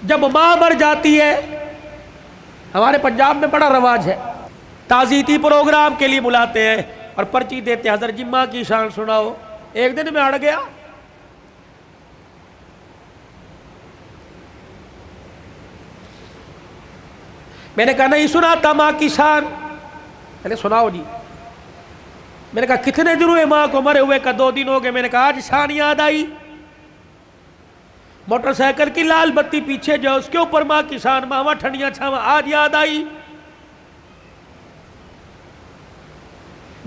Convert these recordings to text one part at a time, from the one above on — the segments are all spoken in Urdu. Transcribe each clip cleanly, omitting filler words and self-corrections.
جب ماں مر جاتی ہے، ہمارے پنجاب میں بڑا رواج ہے، تعزیتی پروگرام کے لیے بلاتے ہیں اور پرچی دیتے ہیں، حضرت جی ماں کی شان سناؤ۔ ایک دن میں اڑ گیا، میں نے کہا نہیں سناتا ماں کی شان، میں نے سناؤ جی۔ میں نے کہا کتنے دن ہوئے ماں کو مرے ہوئے؟ کا 2 دن ہو گئے۔ میں نے کہا آج شان یاد آئی، موٹر سائیکل کی لال بتی پیچھے جو اس کے اوپر ماں کی شان، ماما ٹھنڈیاں چھاواں، آج یاد آئی۔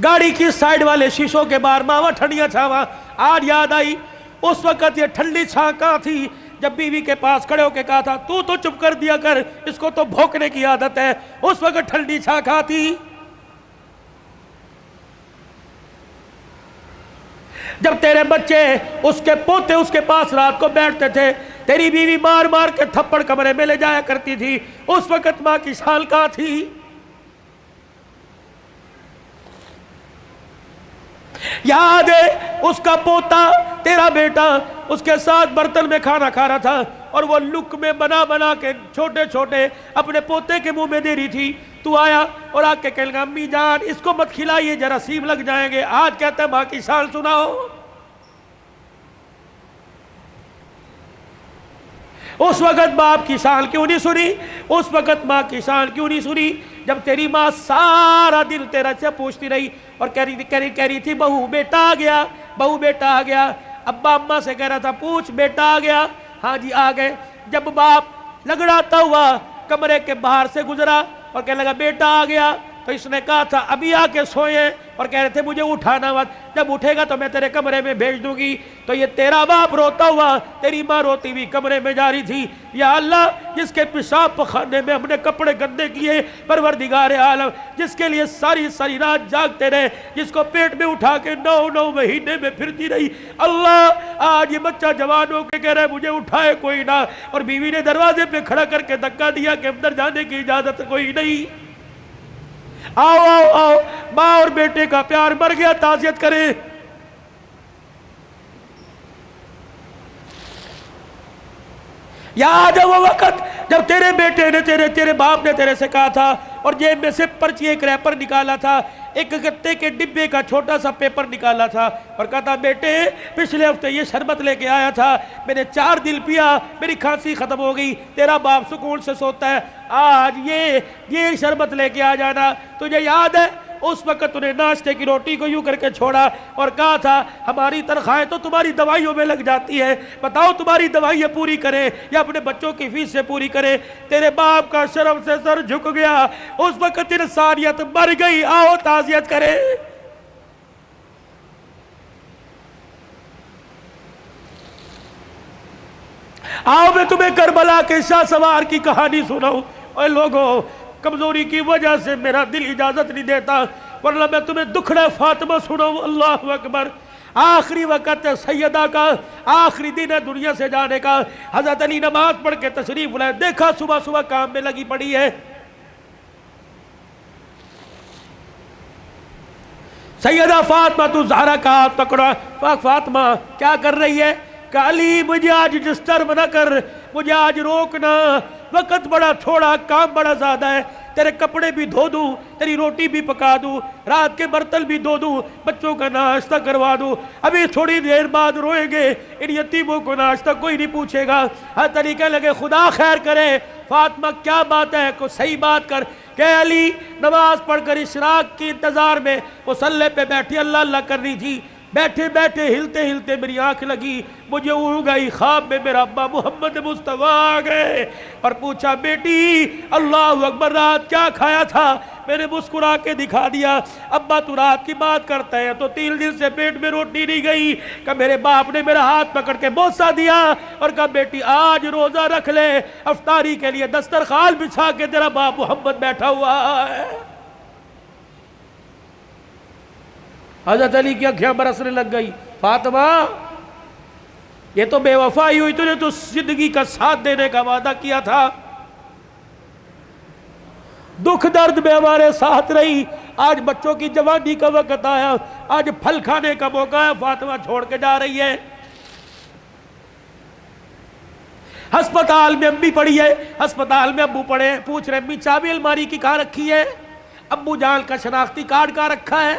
گاڑی کی سائیڈ والے شیشوں کے باہر ماما ٹھنڈیاں چھاواں، آج یاد آئی۔ اس وقت یہ ٹھنڈی چھاں کہاں تھی جب بیوی کے پاس کھڑے ہو کے کہا تھا تو چپ کر دیا کر، اس کو تو بھونکنے کی عادت ہے۔ اس وقت ٹھنڈی چھاں کہاں تھی؟ جب تیرے بچے، اس کے پوتے اس کے پاس رات کو بیٹھتے تھے، تیری بیوی مار مار کے تھپڑ کمرے میں لے جایا کرتی تھی، اس وقت ماں کی شان کہاں تھی؟ یاد ہے اس کا پوتا تیرا بیٹا اس کے ساتھ برتن میں کھانا کھا رہا تھا اور وہ لک میں بنا بنا کے چھوٹے چھوٹے اپنے پوتے کے منہ میں دے رہی تھی، تو آیا اور آ کے کہنے لگا امی جان اس کو مت کھلائیے جراثیم لگ جائیں گے۔ آج کہتا ہے ماں کی شان سناؤ۔ اس وقت باپ کی شان کیوں نہیں سنی؟ اس وقت ماں کی شان کیوں نہیں سنی؟ جب تیری ماں سارا دن تیرا سے پوچھتی رہی اور کہہ رہی تھی بہو بیٹا آ گیا، بہو بیٹا آ گیا۔ ابا اماں سے کہہ رہا تھا پوچھ بیٹا آ گیا؟ ہاں جی آ گئے۔ جب باپ لگڑاتا ہوا کمرے کے باہر سے گزرا اور کہنے لگا بیٹا آ گیا، تو اس نے کہا تھا ابھی آ کے سوئے اور کہہ رہے تھے مجھے اٹھانا مت، جب اٹھے گا تو میں تیرے کمرے میں بھیج دوں گی۔ تو یہ تیرا باپ روتا ہوا تیری ماں روتی ہوئی کمرے میں جا رہی تھی، یا اللہ جس کے پیشاب پخانے میں ہم نے کپڑے گندے کیے، پروردگار عالم جس کے لیے ساری ساری رات جاگتے رہے، جس کو پیٹ میں اٹھا کے 9 مہینے میں پھرتی رہی، اللہ آج یہ بچہ جوان ہو کے کہہ رہا ہے مجھے اٹھائے کوئی نہ، اور بیوی نے دروازے پہ کھڑا کر کے دھکا دیا کہ اندر جانے کی اجازت کوئی نہیں۔ آؤ آؤ آؤ، ماں اور بیٹے کا پیار مر گیا، تعزیت کریں۔ یاد ہے وہ وقت جب تیرے بیٹے نے تیرے باپ نے تیرے سے کہا تھا اور جیب میں سے پرچی ایک ریپر نکالا تھا، ایک گتے کے ڈبے کا چھوٹا سا پیپر نکالا تھا اور کہا تھا بیٹے پچھلے ہفتے یہ شربت لے کے آیا تھا، میں نے 4 دن پیا، میری کھانسی ختم ہو گئی، تیرا باپ سکون سے سوتا ہے، آج یہ شربت لے کے آ جانا۔ تجھے یاد ہے اس وقت انہیں ناشتے کی روٹی کو یوں کر کے چھوڑا اور کہا تھا ہماری تنخواہیں تو تمہاری دوائیوں میں لگ جاتی ہے، بتاؤ تمہاری دوائیاں پوری کریں یا اپنے بچوں کی فیس سے پوری کریں۔ تیرے باپ کا شرم سے سر جھک گیا، اس وقت انسانیت مر گئی۔ آؤ تعزیت کریں۔ آؤ میں تمہیں کربلا کے شاہ سوار کی کہانی سناؤں۔ اے لوگوں کمزوری کی وجہ سے میرا دل اجازت نہیں دیتا، ورنہ میں تمہیں دکھڑا فاطمہ سناؤں۔ اللہ اکبر۔ آخری وقت سیدہ کا، آخری دن ہے دنیا سے جانے کا۔ حضرت علی نماز پڑھ کے تشریف لائے، دیکھا صبح صبح کام میں لگی پڑی ہے۔ سیدہ فاطمہ تو زہرا کا ہاتھ پکڑا، فاطمہ کیا کر رہی ہے؟ کہ علی مجھے آج ڈسٹرب نہ کر، مجھے آج روکنا، وقت بڑا تھوڑا، کام بڑا زیادہ ہے، تیرے کپڑے بھی دھو دوں، تیری روٹی بھی پکا دوں، رات کے برتن بھی دھو دوں، بچوں کا ناشتہ کروا دوں، ابھی تھوڑی دیر بعد روئیں گے، ان یتیموں کو ناشتہ کوئی نہیں پوچھے گا۔ ہر طریقے لگے خدا خیر کرے۔ فاطمہ کیا بات ہے؟ کوئی صحیح بات کر۔ کہ علی نماز پڑھ کر اشراق کی انتظار میں مصلی پہ بیٹھی اللہ اللہ کر رہی تھی، بیٹھے بیٹھے ہلتے ہلتے میری آنکھ لگی، مجھے اڑ گئی، خواب میں میرا ابا محمد مصطفیٰ آ گئے اور پوچھا بیٹی اللہ اکبر رات کیا کھایا تھا؟ میں نے مسکرا کے دکھا دیا۔ ابا تو رات کی بات کرتا ہے تو 3 دن سے پیٹ میں روٹی نہیں گئی۔ کہ میرے باپ نے میرا ہاتھ پکڑ کے بوسہ دیا اور کہا بیٹی آج روزہ رکھ لے، افطاری کے لیے دسترخوان بچھا کے تیرا باپ محمد بیٹھا ہوا ہے۔ حضرت علی کی آنکھیں برسنے لگ گئی۔ فاطمہ یہ تو بے وفائی ہوئی، تو نے تو زندگی کا ساتھ دینے کا وعدہ کیا تھا، دکھ درد میں ہمارے ساتھ رہی، آج بچوں کی جوانی کا وقت آیا، آج پھل کھانے کا موقع ہے، فاطمہ چھوڑ کے جا رہی ہے۔ ہسپتال میں امی پڑی ہے، ہسپتال میں ابو پڑے، پوچھ رہے امی چابی الماری کی کہاں رکھی ہے؟ ابو جان کا شناختی کارڈ کہاں رکھا ہے؟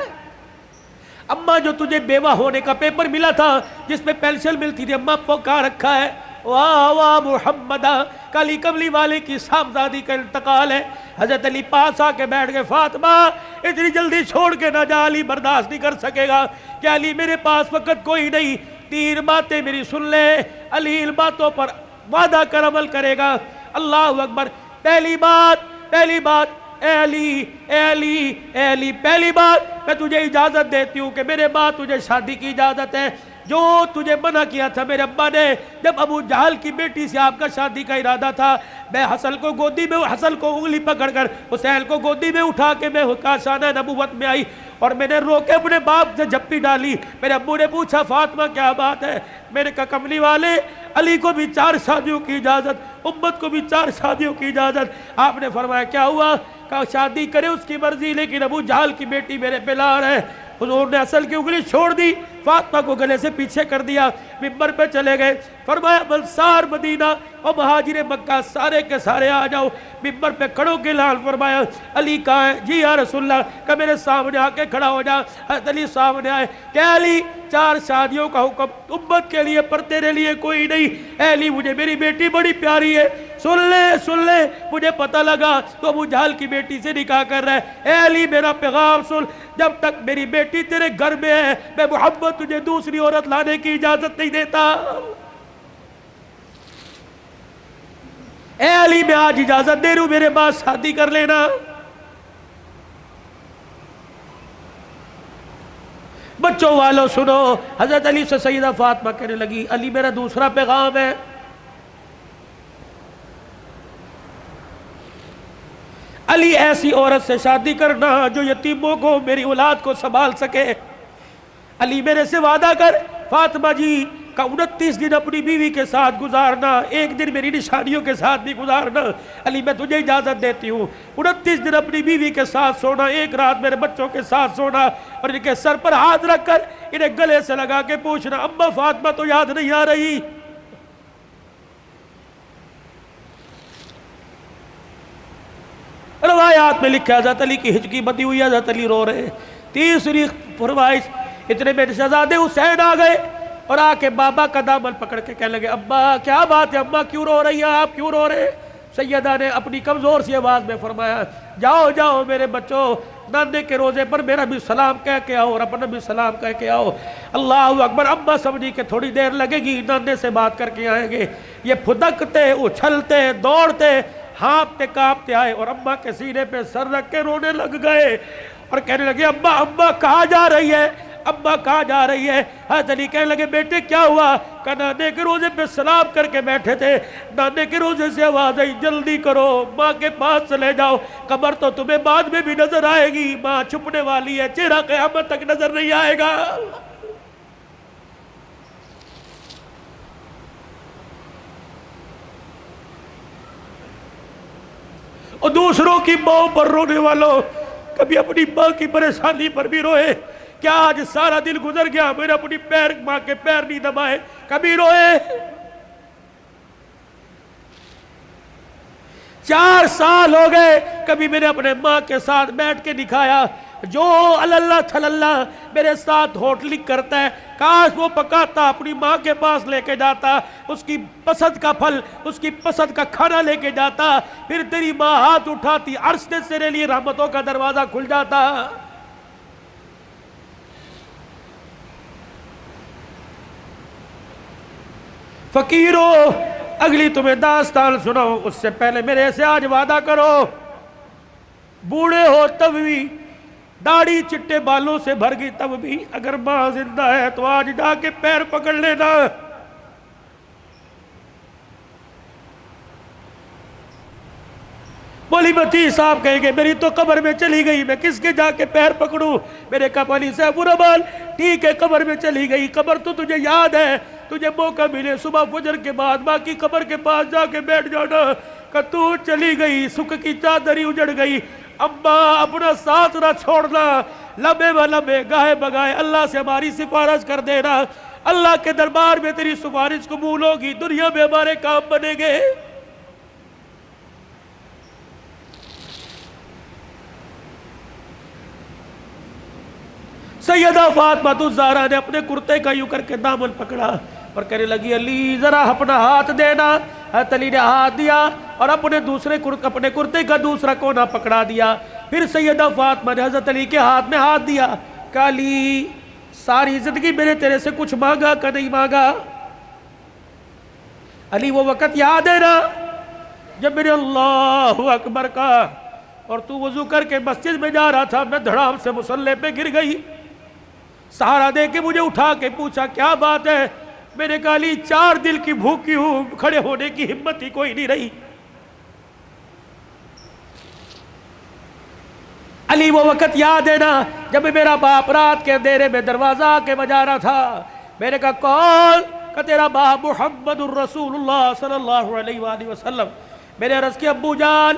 اماں جو تجھے بیوہ ہونے کا پیپر ملا تھا جس میں پینشن ملتی تھی، اماں وہ کہاں رکھا ہے؟ واہ واہ محمدہ، کالی کملی والے کی صاحبزادی کا انتقال ہے۔ حضرت علی پاس آ کے بیٹھ گئے، فاطمہ اتنی جلدی چھوڑ کے نہ جا، علی برداشت نہیں کر سکے گا کہ علی میرے پاس وقت کوئی نہیں، 3 باتیں میری سن لے، علی ان باتوں پر وعدہ کر عمل کرے گا۔ اللہ اکبر۔ پہلی بات اے علی پہلی بات، میں تجھے اجازت دیتی ہوں کہ میرے بعد تجھے شادی کی اجازت ہے۔ جو تجھے منع کیا تھا میرے ابا نے جب ابو جہل کی بیٹی سے آپ کا شادی کا ارادہ تھا، میں حسن کو انگلی پکڑ کر حسین کو گودی میں اٹھا کے میں کاشانہ نبوت میں آئی اور میں نے رو کے اپنے باپ سے جھپی ڈالی۔ میرے ابو نے پوچھا فاطمہ کیا بات ہے؟ میں نے کہا کملی والے، علی کو بھی 4 شادیوں کی اجازت، امت کو بھی 4 شادیوں کی اجازت۔ آپ نے فرمایا کیا ہوا؟ کہا شادی کرے اس کی مرضی، لیکن ابو جہل کی بیٹی میرے پہ لار ہے۔ حضور نے اصل کی انگلی چھوڑ دی، فاطمہ کو گلے سے پیچھے کر دیا، منبر پہ چلے گئے۔ فرمایا انصار مدینہ اور مہاجر مکہ سارے کے سارے آ جاؤ۔ منبر پہ کھڑوں کے اعلان فرمایا علی کہاں ہے؟ جی یا رسول اللہ، کہ میرے سامنے آ کے کھڑا ہو جا۔ حضرت علی سامنے آئے کہ علی 4 شادیوں کا حکم امت کے لیے پر تیرے لیے کوئی نہیں۔ اے علی مجھے میری بیٹی بڑی پیاری ہے، سن لے مجھے پتہ لگا تو ابو جہل کی بیٹی سے نکاح کر رہا ہے۔ اے علی میرا پیغام سن، جب تک میری بیٹی تیرے گھر میں ہے میں محمد تجھے دوسری عورت لانے کی اجازت نہیں دیتا۔ اے علی میں آج اجازت دے رہا ہوں، میرے بعد شادی کر لینا۔ بچوں والوں سنو، حضرت علی سے سیدہ فاطمہ کہنے لگی علی میرا دوسرا پیغام ہے، علی ایسی عورت سے شادی کرنا جو یتیموں کو میری اولاد کو سنبھال سکے۔ علی میرے سے وعدہ کر فاطمہ جی کا 29 دن اپنی بیوی کے ساتھ گزارنا، 1 دن میری نشانیوں کے ساتھ بھی گزارنا۔ علی میں تجھے اجازت دیتی ہوں، 29 دن اپنی بیوی کے ساتھ سونا، 1 رات میرے بچوں کے ساتھ سونا، اور ان کے سر پر ہاتھ رکھ کر انہیں گلے سے لگا کے پوچھنا اماں فاطمہ تو یاد نہیں آ رہی؟ روایات میں لکھا حضرت علی کی ہچکی بندی ہوئی، حضرت علی رو رہے۔ تیسری فرمائش، اتنے میں شہزادے حسین آ گئے اور آ کے بابا کا دامن پکڑ کے کہنے لگے ابا کیا بات ہے، اماں کیوں رو رہی ہیں، آپ کیوں رو رہے؟ سیدہ نے اپنی کمزور سی آواز میں فرمایا جاؤ میرے بچوں، نانے کے روزے پر میرا بھی سلام کہہ کے آؤ اور اپنا بھی سلام کہہ کے آؤ۔ اللہ اکبر۔ اماں سمجھی کہ تھوڑی دیر لگے گی، نانے سے بات کر کے آئیں گے۔ یہ پھدکتے اچھلتے دوڑتے ہانپتے کانپتے آئے اور اماں کے سینے پہ سر رکھ کے رونے لگ گئے اور کہنے لگے اماں کہاں جا رہی ہے، اماں کہاں جا رہی ہے؟ حضرت علی کہنے لگے بیٹے کیا ہوا؟ کہ نانے کے روزے پہ سلام کر کے بیٹھے تھے، نانے کے روزے سے آواز آئی جلدی کرو ماں کے پاس چلے جاؤ، قبر تو تمہیں بعد میں بھی نظر آئے گی، ماں چھپنے والی ہے، چہرہ قیامت تک نظر نہیں آئے گا۔ اور دوسروں کی ماں پر رونے والوں کبھی اپنی ماں کی پریشانی پر بھی روئے۔ کیا آج سارا دن گزر گیا میں نے اپنی ماں کے پیر نہیں دبائے؟ کبھی روئے؟ 4 سال ہو گئے کبھی میں نے اپنے ماں کے ساتھ بیٹھ کے دکھایا؟ جو اللہ تھلاللہ میرے ساتھ ہوٹلنگ کرتا ہے کاش وہ پکاتا اپنی ماں کے پاس لے کے جاتا، اس کی پسند کا پھل، اس کی پسند کا کھانا لے کے جاتا، پھر تیری ماں ہاتھ اٹھاتی، عرش سے تیرے لیے رحمتوں کا دروازہ کھل جاتا۔ فقیرو اگلی تمہیں داستان سناؤ اس سے پہلے میرے سے آج وعدہ کرو، بوڑھے ہو تب بھی، داڑھی چٹے بالوں سے بھر گئی تب بھی، اگر ماں زندہ ہے تو آج جا کے پیر پکڑ لینا۔ مولی متی صاحب کہیں گے میری تو قبر میں چلی گئی، میں کس کے جا کے پیر پکڑوں؟ میرے کہا علی صاحب الرحمن ٹھیک ہے قبر میں چلی گئی، قبر تو تجھے یاد ہے، تجھے موقع ملے صبح فجر کے بعد ماں کی قبر کے پاس جا کے بیٹھ جانا کہ تو چلی گئی، سکھ کی چادری اجڑ گئی، اماں اپنا ساتھ نہ چھوڑنا، لمبے و لمبے گاہے بگائے اللہ سے ہماری سفارش کر دینا، اللہ کے دربار میں تیری سفارش قبول ہوگی، دنیا میں ہمارے کام بنے گے۔ سیدہ فاطمہ الزہرا نے اپنے کرتے کا یوں کر کے دامن پکڑا اور کہنے لگی علی ذرا اپنا ہاتھ دینا۔ حضرت علی نے ہاتھ دیا اور اپنے کرتے کا دوسرا کونا پکڑا دیا۔ پھر سیدہ فاطمہ نے حضرت علی کے ہاتھ میں ہاتھ دیا، کہا علی ساری زندگی میں نے تیرے سے کچھ مانگا کہ نہیں مانگا؟ علی وہ وقت یاد ہے نا جب میں نے اللہ اکبر کہا اور تو وضو کر کے مسجد میں جا رہا تھا، میں دھڑام سے مصلی پہ گر گئی، سہارا دے کے مجھے اٹھا کے پوچھا کیا بات ہے؟ میں نے کہا علی 4 دل کی بھوکی ہوں، کھڑے ہونے کی ہمت ہی کوئی نہیں رہی۔ علی وہ وقت یاد ہے نا جب میرا باپ رات کے اندھیرے میں دروازہ کے بجا رہا تھا، میں نے کہا کون؟ کہ تیرا باپ محمد الرسول اللہ صلی اللہ علیہ وآلہ وسلم۔ میں نے عرض کیا ابو جان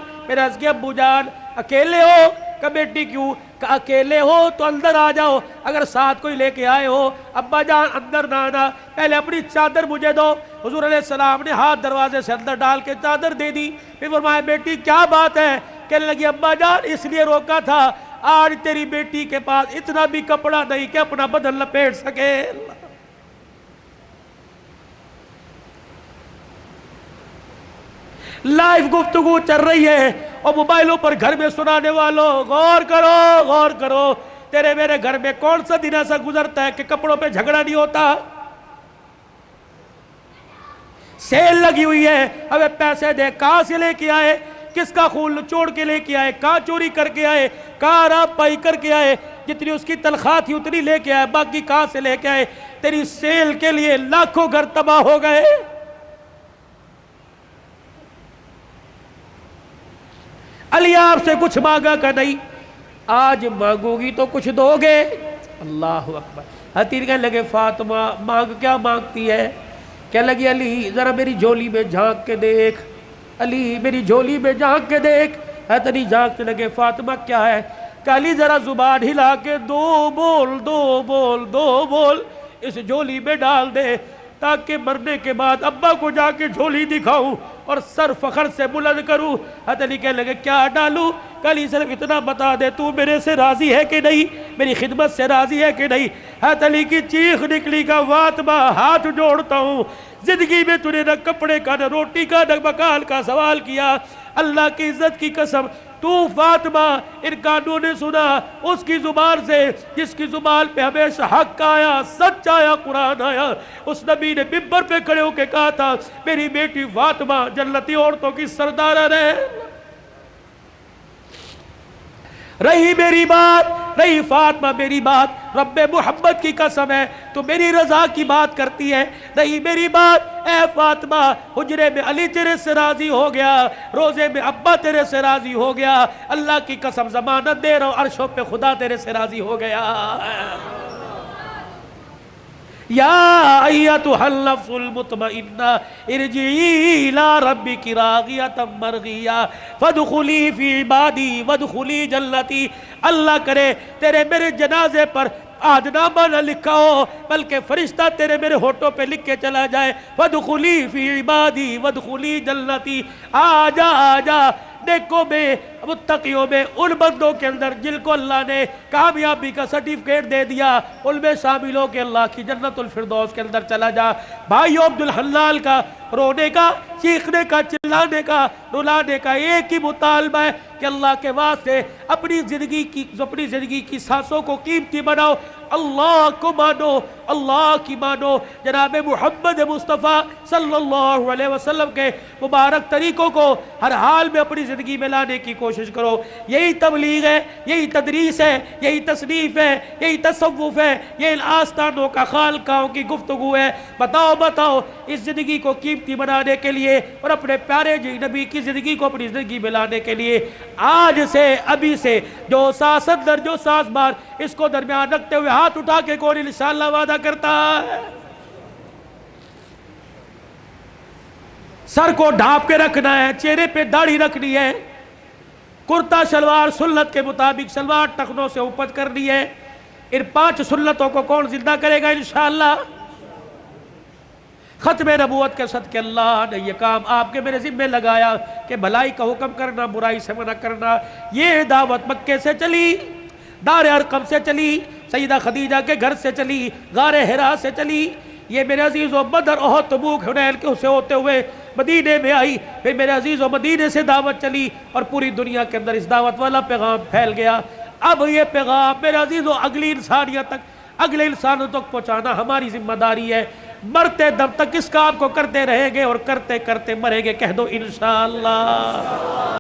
اکیلے ہو؟ کہ بیٹی کیوں؟ کہ اکیلے ہو تو اندر آ جاؤ، اگر ساتھ کوئی لے کے آئے ہو ابا جان اندر نہ آنا، پہلے اپنی چادر مجھے دو۔ حضور علیہ السلام نے ہاتھ دروازے سے اندر ڈال کے چادر دے دی۔ پھر فرمایا بیٹی کیا بات ہے؟ کہنے لگی ابا جان اس لیے روکا تھا، آج تیری بیٹی کے پاس اتنا بھی کپڑا نہیں کہ اپنا بدن لپیٹ سکے۔ لائیو گفتگو چل رہی ہے اور موبائلوں پر گھر میں سنانے والوں غور کرو، تیرے میرے گھر میں کون سا دن ایسا گزرتا ہے کہ کپڑوں پہ جھگڑا نہیں ہوتا؟ سیل لگی ہوئی ہے، ابے پیسے دے، کہاں سے لے کے آئے؟ کس کا خون چوڑ کے لے کے آئے؟ کہاں چوری کر کے آئے؟ کہاں راب پائی کر کے آئے؟ جتنی اس کی تنخواہ تھی اتنی لے کے آئے، باقی کہاں سے لے کے آئے؟ تیری سیل کے لیے لاکھوں گھر تباہ ہو گئے۔ علی آپ سے کچھ مانگا کہ نہیں؟ آج مانگو گی تو کچھ دو گے؟ اللہ اکبر۔ حتیر کہنے لگے فاطمہ کیا مانگتی ہے؟ کہنے لگی علی ذرا میری جھولی میں جھانک کے دیکھ، علی میری جھولی میں جھانک کے دیکھ۔ حضرت علی جھانکنے لگے فاطمہ کیا ہے؟ کہ علی ذرا زبان ہلا کے دو بول اس جھولی میں ڈال دے، تاکہ مرنے کے بعد ابا کو جا کے جھولی دکھاؤں اور سر فخر سے بلند کروں۔ حضرت علی کہنے لگے کیا ڈالوں؟ کہ علی صرف اتنا بتا دے تو میرے سے راضی ہے کہ نہیں، میری خدمت سے راضی ہے کہ نہیں؟ حضرت علی کی چیخ نکلی کہ فاطمہ ہاتھ جوڑتا ہوں، زندگی میں تو نے نہ کپڑے کا نہ روٹی کا نہ مکان کا سوال کیا، اللہ کی عزت کی قسم تو فاطمہ ان کانوں نے سنا اس کی زبان سے جس کی زبان پہ ہمیشہ حق آیا، سچ آیا، قرآن آیا۔ اس نبی نے ممبر پہ کھڑے ہو کے کہا تھا میری بیٹی فاطمہ جنتی عورتوں کی سردارہ ہے۔ رہی میری بات، رہی فاطمہ میری بات، رب محمد کی قسم ہے تو میری رضا کی بات کرتی ہے، رہی میری بات اے فاطمہ حجرے میں علی تیرے سے راضی ہو گیا، روزے میں ابا تیرے سے راضی ہو گیا، اللہ کی قسم ضمانت دے رہا ہوں عرشوں پہ خدا تیرے سے راضی ہو گیا۔ یا ایتھا النفس المطمئنہ ارجعی الی ربک راضیۃ مرضیہ فادخلی فی عبادی وادخلی جنتی۔ اللہ کرے تیرے میرے جنازے پر عہدنامہ نہ لکھا ہو بلکہ فرشتہ تیرے میرے ہونٹوں پہ لکھ کے چلا جائے، فادخلی فی عبادی وادخلی جنتی۔ آجا نیکوں میں متقیوں میں ان بندوں کے اندر جن کو اللہ نے کامیابی کا سرٹیفکیٹ دے دیا ان میں شامل ہو کے اللہ کی جنت الفردوس کے اندر چلا جا۔ بھائیو عبد الحلال کا رونے کا، چیخنے کا، چلانے کا، رلانے کا ایک ہی مطالبہ ہے کہ اللہ کے واسطے اپنی زندگی کی سانسوں کو قیمتی بناؤ، اللہ کو مانو، اللہ کی مانو، جناب محمد مصطفیٰ صلی اللہ علیہ وسلم کے مبارک طریقوں کو ہر حال میں اپنی زندگی میں لانے کی کوشش کرو۔ یہی تبلیغ ہے، یہی تدریس ہے، یہی تصنیف ہے، یہی تصوف ہے، یہ آستانوں کا خالقاہوں کی گفتگو ہے۔ بتاؤ اس زندگی کو قیمتی بنانے کے لیے اور اپنے پیارے نبی کی زندگی کو اپنی زندگی میں لانے کے لیے آج سے ابھی سے جو ساس اندر جو ساس بار اس کو درمیان رکھتے ہوئے ہاتھ اٹھا کے کون انشاءاللہ وعدہ کرتا ہے؟ سر کو ڈھانپ کے رکھنا ہے، چہرے پہ داڑھی رکھنی ہے، کرتا شلوار سنت کے مطابق شلوار ٹخنوں سے اوپر کرنی ہے۔ ان 5 سنتوں کو کون زندہ کرے گا انشاءاللہ؟ ختم نبوت کے صدقے اللہ نے یہ کام آپ کے میرے ذمہ لگایا کہ بھلائی کا حکم کرنا، برائی سے منع کرنا۔ یہ دعوت مکے سے چلی، دار ارقم سے چلی، سیدہ خدیجہ کے گھر سے چلی، غار حرا سے چلی، یہ میرے عزیزو بدر احد تبوک حنین کے سے ہوتے ہوئے مدینے میں آئی، پھر میرے عزیزو مدینے سے دعوت چلی اور پوری دنیا کے اندر اس دعوت والا پیغام پھیل گیا۔ اب یہ پیغام میرے عزیزو اگلی انسانیت تک، اگلے انسانوں تک پہنچانا ہماری ذمہ داری ہے۔ مرتے دم تک اس کام کو کرتے رہیں گے اور کرتے کرتے مریں گے۔ کہہ دو انشاءاللہ۔